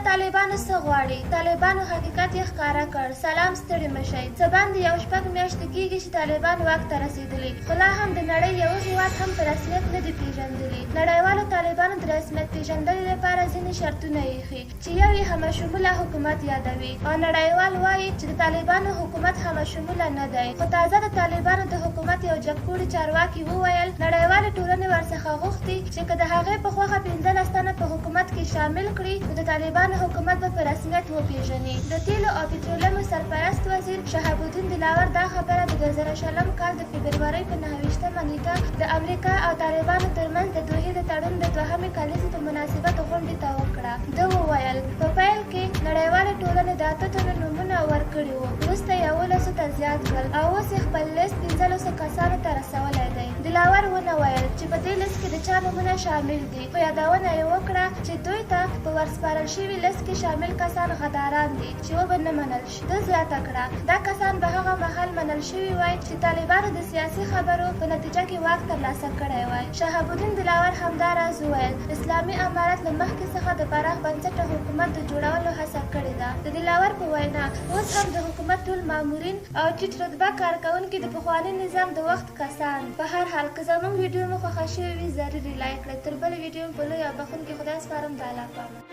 طالبانو څه غواړي؟ طالبانو حقیقت یې ښکاره کړ. سلام، ستړي مشئ. څه باندې یو شپږ میاشتې کېږي چې طالبان واک ته رسېدلي، خو لا هم د نړۍ یو هېواد هم په رسمیت نه دي پېژندلي. نړیوالو طالبانو د رسمیت پېژندلو لپاره ځینې شرطونه ایښي چې یو یې همشموله حکومت یادوي، او نړیوال وایي چې د طالبانو حکومت همشموله نه دی. خو تازه د طالبانو د حکومت یو جګپوړي چارواکي وویل نړیوالې ټولنې ورڅخه غوښتي چې که د هغې په خوښه 15 تنه په حکومت کې شامل کړي، نو د طالبانو حکومت به په رسمیت وپېژني. د تیلو او پټرولیمو سرپرست وزیر شهاب الدین دلاور دا خبره د 2000 کال د فبرورۍ په 29مه نیټه د امریکا او طالبانو ترمنځ د دوحې د تړون د 2مې کلیزې په مناسبت غونډې ته وکړه. ده وویل په پیل کې نړیوالې ټولنې د 8 تنو نومونه ورکړي وو، وروسته یې 11 ته زیات کړل او اوس یې خپل لیست 15 کسانو ته رسولی دی. دلاور ونه ویل چې په دې لیست کې د چا نومونه شامل دي، خو یادونه یې وکړه چې دوی ته په ورسپارل شوي لیست کې شامل کسان غداران دي چې وبه نه منل شي. ده زیاته کړه دا کسان به هغه مهال منل شوي وای چې طالبانو د سیاسي خبرو په نتیجه کې واک ترلاسه کړی وای. شهاب الدین دلاور همداراز وویل اسلامي امارت له مخکې څخه د پراخ بنسټه حکومت د جوړولو هڅه کړې ده. د دلاور په وینا اوس هم د حکومت ټول مامورین او ټیټ رتبه کارکوونکي د پخواني نظام د وخت کسان. په هر حال که زموږ ویډیو مو خوښه شوې وي ضروري لایک کړئ. تر بل ویډیو په لوی او بخښونکي خدای سپارم. د الله په امان.